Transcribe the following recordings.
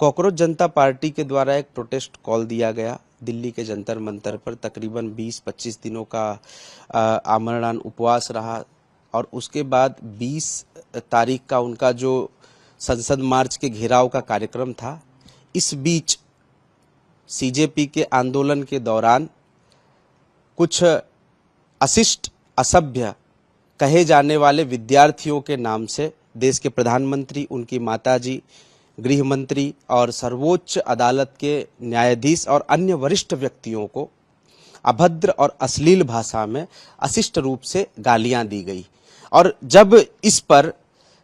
Cockroach जनता party के द्वारा एक प्रोटेस्ट कॉल दिया गया दिल्ली के जंतर मंतर पर। तकरीबन 20-25 दिनों का आमरण उपवास रहा और उसके बाद 20 तारीख का उनका जो संसद मार्च के घेराव का कार्यक्रम था। इस बीच सीजेपी के आंदोलन के दौरान कुछ अशिष्ट असभ्य कहे जाने वाले विद्यार्थियों के नाम से देश के प्रधानमंत्री, उनकी माताजी, गृह मंत्री और सर्वोच्च अदालत के न्यायाधीश और अन्य वरिष्ठ व्यक्तियों को अभद्र और अश्लील भाषा में अशिष्ट रूप से गालियां दी गई। और जब इस पर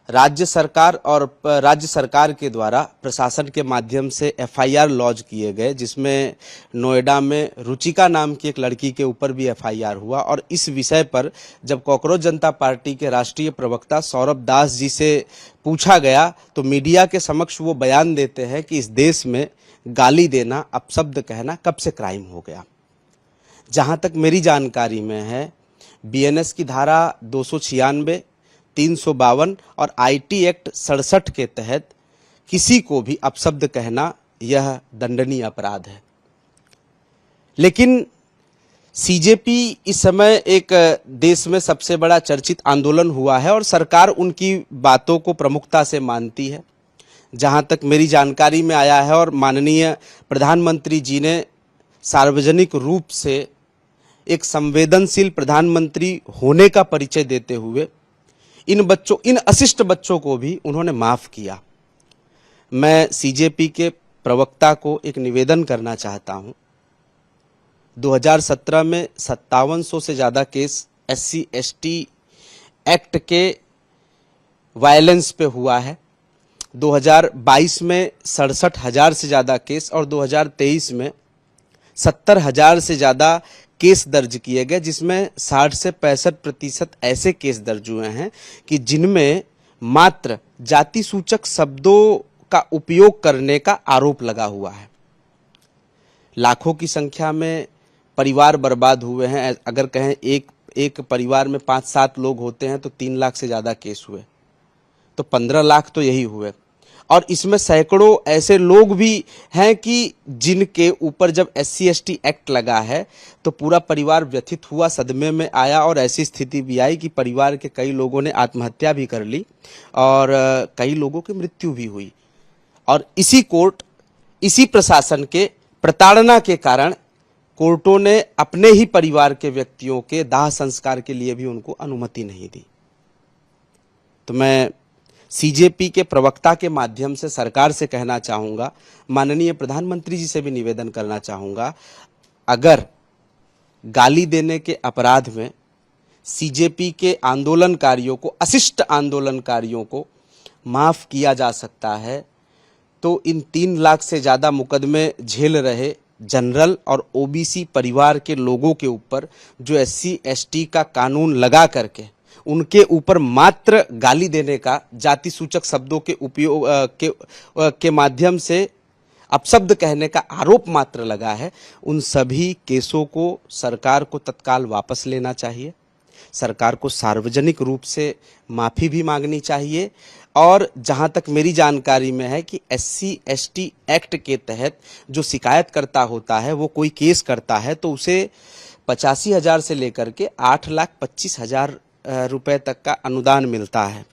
राज्य सरकार के द्वारा प्रशासन के माध्यम से एफआईआर लॉन्च किए गए, जिसमें नोएडा में रुचिका नाम की एक लड़की के ऊपर भी एफआईआर हुआ। और इस विषय पर जब कॉकरोच जनता पार्टी के राष्ट्रीय प्रवक्ता सौरभ दास जी से पूछा गया तो मीडिया के समक्ष वो बयान देते हैं कि इस देश में गाली देना, अपशब्द कहना कब से क्राइम हो गया। जहां तक मेरी जानकारी में है, बीएनएस की धारा 296, 352 और आईटी एक्ट 67 के तहत किसी को भी अपशब्द कहना यह दंडनीय अपराध है। लेकिन सीजेपी इस समय एक देश में सबसे बड़ा चर्चित आंदोलन हुआ है और सरकार उनकी बातों को प्रमुखता से मानती है। जहां तक मेरी जानकारी में आया है और माननीय प्रधानमंत्री जी ने सार्वजनिक रूप से एक संवेदनशील प्रधानमंत्री होने का परिचय देते हुए इन अशिष्ट बच्चों को भी उन्होंने माफ किया। मैं सीजेपी के प्रवक्ता को एक निवेदन करना चाहता हूं। 2017 में 5700 से ज़्यादा केस SC ST एक्ट के वायलेंस पे हुआ है। 2022 में 67,000 से ज़्यादा केस और 2023 में 70,000 से ज़्यादा केस दर्ज किए गए, जिसमें 60 से 65% ऐसे केस दर्ज हुए हैं कि जिनमें मात्र जाति सूचक शब्दों का उपयोग करने का आरोप लगा हुआ है। लाखों की संख्या में परिवार बर्बाद हुए हैं। अगर कहें एक परिवार में 5-7 लोग होते हैं तो 3 लाख से ज़्यादा केस हुए, तो 15 लाख तो यही हुए। और इसमें सैकड़ों ऐसे लोग भी हैं कि जिनके ऊपर जब SC ST एक्ट लगा है तो पूरा परिवार व्यथित हुआ, सदमे में आया और ऐसी स्थिति भी आई कि परिवार के कई लोगों ने आत्महत्या भी कर ली और कई लोगों की मृत्यु भी हुई। और इसी प्रशासन के प्रताड़ना के कारण कोर्टों ने अपने ही परिवार के व्यक्तियों के दाह संस्कार के लिए भी उनको अनुमति नहीं दी। तो मैं सीजेपी के प्रवक्ता के माध्यम से सरकार से कहना चाहूँगा, माननीय प्रधानमंत्री जी से भी निवेदन करना चाहूँगा, अगर गाली देने के अपराध में सीजेपी के आंदोलनकारियों को, अशिष्ट आंदोलनकारियों को माफ़ किया जा सकता है तो इन 3 लाख से ज़्यादा मुकदमे झेल रहे जनरल और ओबीसी परिवार के लोगों के ऊपर जो SC ST का कानून लगा करके उनके ऊपर मात्र गाली देने का, जाति सूचक शब्दों के उपयोग के माध्यम से अपशब्द कहने का आरोप मात्र लगा है, उन सभी केसों को सरकार को तत्काल वापस लेना चाहिए। सरकार को सार्वजनिक रूप से माफ़ी भी मांगनी चाहिए। और जहां तक मेरी जानकारी में है कि SC ST एक्ट के तहत जो शिकायतकर्ता होता है, वो कोई केस करता है तो उसे 85,000 से लेकर के 8,25,000 रुपए तक का अनुदान मिलता है।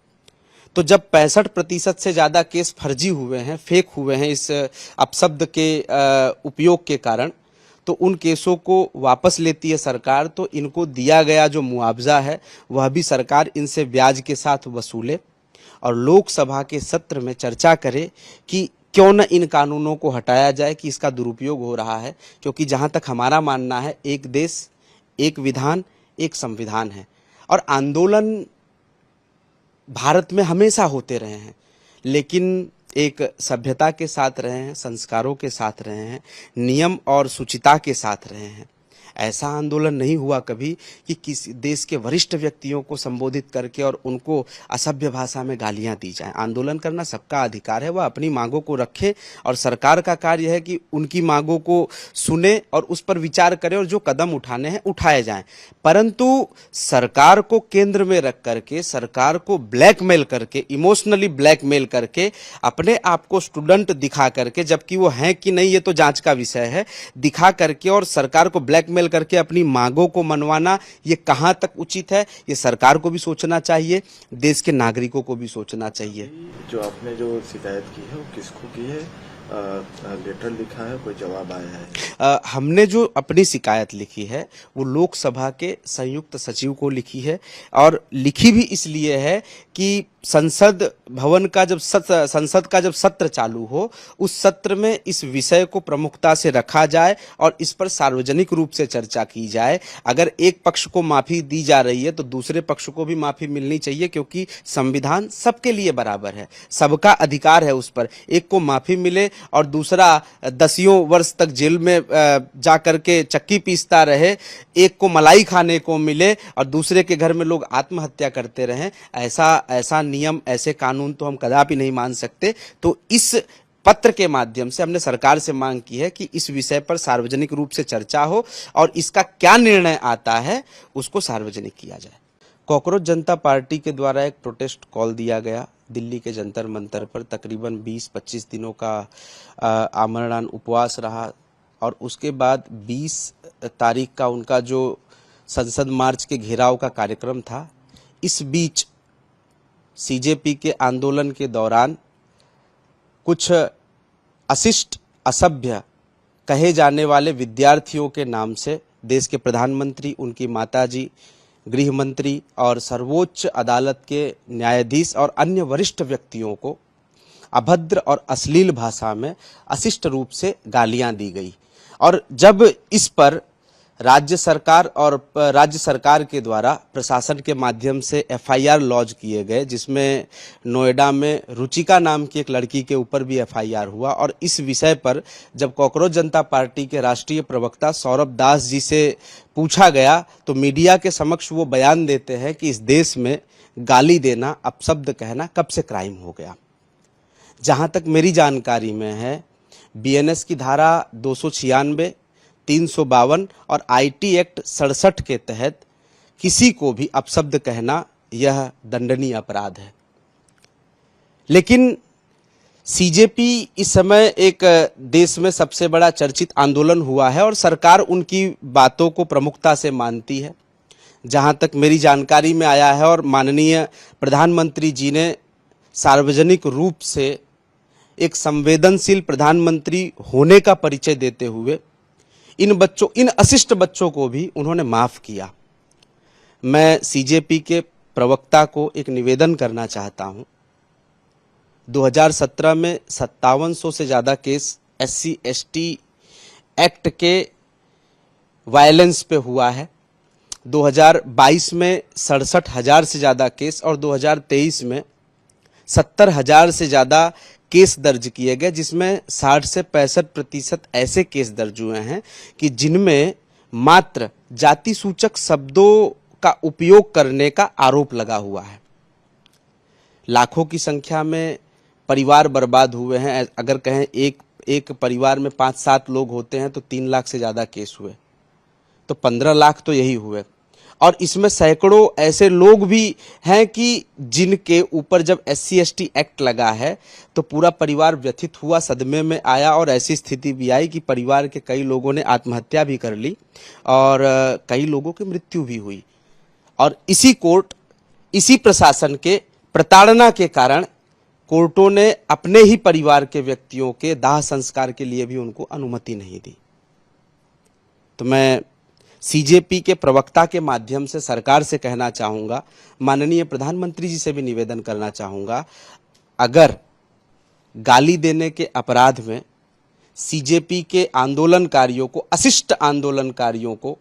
तो जब 65% से ज़्यादा केस फर्जी हुए हैं, फेक हुए हैं इस अपशब्द के उपयोग के कारण, तो उन केसों को वापस लेती है सरकार। तो इनको दिया गया जो मुआवजा है वह भी सरकार इनसे ब्याज के साथ वसूले और लोकसभा के सत्र में चर्चा करे कि क्यों न इन कानूनों को हटाया जाए कि इसका दुरुपयोग हो रहा है। क्योंकि जहाँ तक हमारा मानना है, एक देश, एक विधान, एक संविधान है और आंदोलन भारत में हमेशा होते रहे हैं, लेकिन एक सभ्यता के साथ रहे हैं, संस्कारों के साथ रहे हैं, नियम और शुचिता के साथ रहे हैं। ऐसा आंदोलन नहीं हुआ कभी कि किसी देश के वरिष्ठ व्यक्तियों को संबोधित करके और उनको असभ्य भाषा में गालियां दी जाएं। आंदोलन करना सबका अधिकार है, वह अपनी मांगों को रखे और सरकार का कार्य है कि उनकी मांगों को सुने और उस पर विचार करे और जो कदम उठाने हैं उठाए जाएं। परंतु सरकार को केंद्र में रख करके, सरकार को ब्लैकमेल करके, इमोशनली ब्लैकमेल करके, अपने आप को स्टूडेंट दिखा करके, जबकि वो हैं कि नहीं ये तो जांच का विषय है, दिखा करके और सरकार को ब्लैकमेल करके अपनी मांगों को मनवाना, ये कहां तक उचित है, ये सरकार को भी सोचना चाहिए, देश के नागरिकों को भी सोचना चाहिए। जो आपने जो शिकायत की है वो किसको की है? लेटर लिखा है, कोई जवाब आया है? हमने जो अपनी शिकायत लिखी है वो लोकसभा के संयुक्त सचिव को लिखी है और लिखी भी इसलिए है कि संसद का जब सत्र चालू हो, उस सत्र में इस विषय को प्रमुखता से रखा जाए और इस पर सार्वजनिक रूप से चर्चा की जाए। अगर एक पक्ष को माफी दी जा रही है तो दूसरे पक्ष को भी माफी मिलनी चाहिए, क्योंकि संविधान सबके लिए बराबर है, सबका अधिकार है उस पर। एक को माफी मिले और दूसरा 10 वर्ष तक जेल में जा करके चक्की पीसता रहे, एक को मलाई खाने को मिले और दूसरे के घर में लोग आत्महत्या करते रहें, ऐसा नियम, ऐसे कानून तो हम कदापि नहीं मान सकते। तो इस पत्र के माध्यम से हमने सरकार से मांग की है कि इस विषय पर सार्वजनिक रूप से चर्चा हो और इसका क्या निर्णय आता है उसको सार्वजनिक किया जाए। कॉकरोच जनता पार्टी के द्वारा एक प्रोटेस्ट कॉल दिया गया दिल्ली के जंतर मंतर पर। तकरीबन 20-25 दिनों का आमरण उपवास रहा और उसके बाद 20 तारीख का उनका जो संसद मार्च के घेराव का कार्यक्रम था। इस बीच सीजेपी के आंदोलन के दौरान कुछ अशिष्ट, असभ्य कहे जाने वाले विद्यार्थियों के नाम से देश के प्रधानमंत्री, उनकी माताजी, गृह मंत्री और सर्वोच्च अदालत के न्यायाधीश और अन्य वरिष्ठ व्यक्तियों को अभद्र और अश्लील भाषा में अशिष्ट रूप से गालियां दी गई। और जब इस पर राज्य सरकार के द्वारा प्रशासन के माध्यम से एफआईआर लॉन्च किए गए, जिसमें नोएडा में रुचिका नाम की एक लड़की के ऊपर भी एफआईआर हुआ। और इस विषय पर जब कॉकरोच जनता पार्टी के राष्ट्रीय प्रवक्ता सौरभ दास जी से पूछा गया तो मीडिया के समक्ष वो बयान देते हैं कि इस देश में गाली देना, अपशब्द कहना कब से क्राइम हो गया। जहां तक मेरी जानकारी में है, बीएनएस की धारा 296, 352 और आईटी एक्ट 67 के तहत किसी को भी अपशब्द कहना यह दंडनीय अपराध है। लेकिन सीजेपी इस समय एक देश में सबसे बड़ा चर्चित आंदोलन हुआ है और सरकार उनकी बातों को प्रमुखता से मानती है। जहां तक मेरी जानकारी में आया है और माननीय प्रधानमंत्री जी ने सार्वजनिक रूप से एक संवेदनशील प्रधानमंत्री होने का परिचय देते हुए इन अशिष्ट बच्चों को भी उन्होंने माफ किया। मैं सीजेपी के प्रवक्ता को एक निवेदन करना चाहता हूं। 2017 में 5700 से ज्यादा केस SC/ST एक्ट के वायलेंस पे हुआ है। 2022 में 67,000 से ज्यादा केस और 2023 में 70,000 से ज्यादा केस दर्ज किए गए, जिसमें 60 से 65% ऐसे केस दर्ज हुए हैं कि जिनमें मात्र जाति सूचक शब्दों का उपयोग करने का आरोप लगा हुआ है। लाखों की संख्या में परिवार बर्बाद हुए हैं। अगर कहें एक परिवार में 5-7 लोग होते हैं तो 3 लाख से ज्यादा केस हुए, तो 15 लाख तो यही हुए। और इसमें सैकड़ों ऐसे लोग भी हैं कि जिनके ऊपर जब SC/ST एक्ट लगा है तो पूरा परिवार व्यथित हुआ, सदमे में आया और ऐसी स्थिति भी आई कि परिवार के कई लोगों ने आत्महत्या भी कर ली और कई लोगों की मृत्यु भी हुई। और इसी प्रशासन के प्रताड़ना के कारण कोर्टों ने अपने ही परिवार के व्यक्तियों के दाह संस्कार के लिए भी उनको अनुमति नहीं दी। तो मैं सीजेपी के प्रवक्ता के माध्यम से सरकार से कहना चाहूंगा, माननीय प्रधानमंत्री जी से भी निवेदन करना चाहूंगा, अगर गाली देने के अपराध में सीजेपी के आंदोलनकारियों को, अशिष्ट आंदोलनकारियों को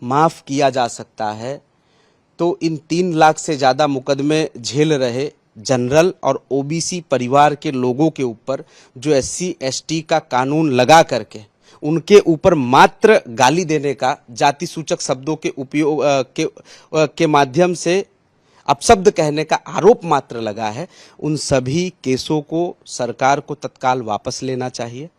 माफ किया जा सकता है तो इन 3 लाख से ज्यादा मुकदमे झेल रहे जनरल और ओबीसी परिवार के लोगों के ऊपर जो SC/ST का कानून लगा करके उनके ऊपर मात्र गाली देने का, जाति सूचक शब्दों के उपयोग के माध्यम से अपशब्द कहने का आरोप मात्र लगा है, उन सभी केसों को सरकार को तत्काल वापस लेना चाहिए।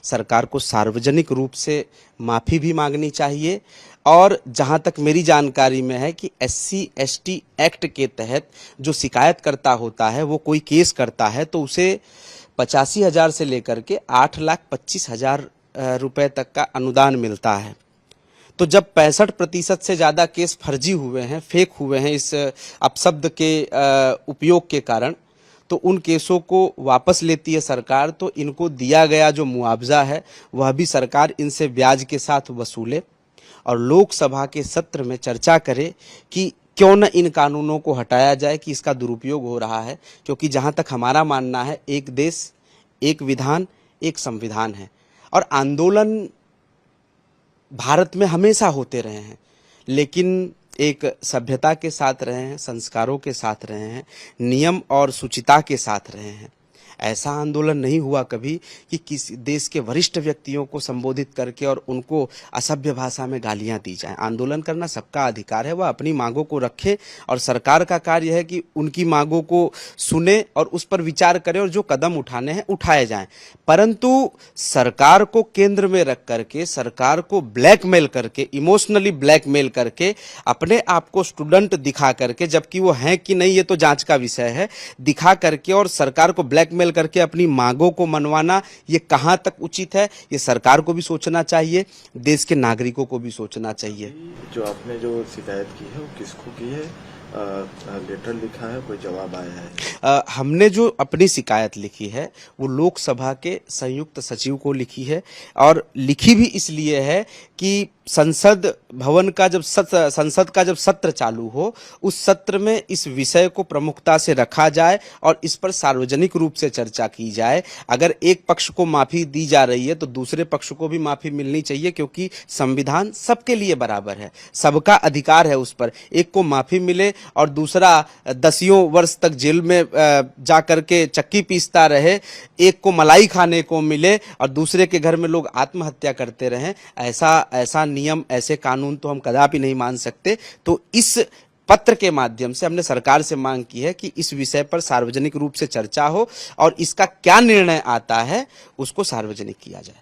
सरकार को सार्वजनिक रूप से माफ़ी भी मांगनी चाहिए और जहां तक मेरी जानकारी में है कि SC/ST एक्ट के तहत जो शिकायतकर्ता होता है वो कोई केस करता है तो उसे 85,000 से लेकर के 8,25,000 रुपए तक का अनुदान मिलता है। तो जब 65% से ज़्यादा केस फर्जी हुए हैं, फेक हुए हैं इस अपशब्द के उपयोग के कारण, तो उन केसों को वापस लेती है सरकार। तो इनको दिया गया जो मुआवजा है वह भी सरकार इनसे ब्याज के साथ वसूले और लोकसभा के सत्र में चर्चा करे कि क्यों न इन कानूनों को हटाया जाए कि इसका दुरुपयोग हो रहा है। क्योंकि जहां तक हमारा मानना है, एक देश, एक विधान, एक संविधान है और आंदोलन भारत में हमेशा होते रहे हैं, लेकिन एक सभ्यता के साथ रहे हैं, संस्कारों के साथ रहे हैं, नियम और शुचिता के साथ रहे हैं। ऐसा आंदोलन नहीं हुआ कभी कि किसी देश के वरिष्ठ व्यक्तियों को संबोधित करके और उनको असभ्य भाषा में गालियां दी जाएं। आंदोलन करना सबका अधिकार है, वह अपनी मांगों को रखे और सरकार का कार्य है कि उनकी मांगों को सुने और उस पर विचार करे और जो कदम उठाने हैं उठाए जाएं। परंतु सरकार को केंद्र में रख करके, सरकार को ब्लैकमेल करके, इमोशनली ब्लैकमेल करके, अपने आप को स्टूडेंट दिखा करके, जबकि वो हैं कि नहीं ये तो जांच का विषय है, दिखा करके और सरकार को ब्लैकमेल करके अपनी मांगों को मनवाना, ये कहां तक उचित है, ये सरकार को भी सोचना चाहिए, देश के नागरिकों को भी सोचना चाहिए। जो आपने जो शिकायत की है वो किसको की है? लेटर लिखा है, कोई जवाब आया है? हमने जो अपनी शिकायत लिखी है वो लोकसभा के संयुक्त सचिव को लिखी है और लिखी भी इसलिए है कि संसद का जब सत्र चालू हो, उस सत्र में इस विषय को प्रमुखता से रखा जाए और इस पर सार्वजनिक रूप से चर्चा की जाए। अगर एक पक्ष को माफी दी जा रही है तो दूसरे पक्ष को भी माफी मिलनी चाहिए, क्योंकि संविधान सबके लिए बराबर है, सबका अधिकार है उस पर। एक को माफी मिले और दूसरा 10 वर्ष तक जेल में जा करके चक्की पीसता रहे, एक को मलाई खाने को मिले और दूसरे के घर में लोग आत्महत्या करते रहें, ऐसा नियम, ऐसे कानून तो हम कदापि नहीं मान सकते। तो इस पत्र के माध्यम से हमने सरकार से मांग की है कि इस विषय पर सार्वजनिक रूप से चर्चा हो और इसका क्या निर्णय आता है उसको सार्वजनिक किया जाए।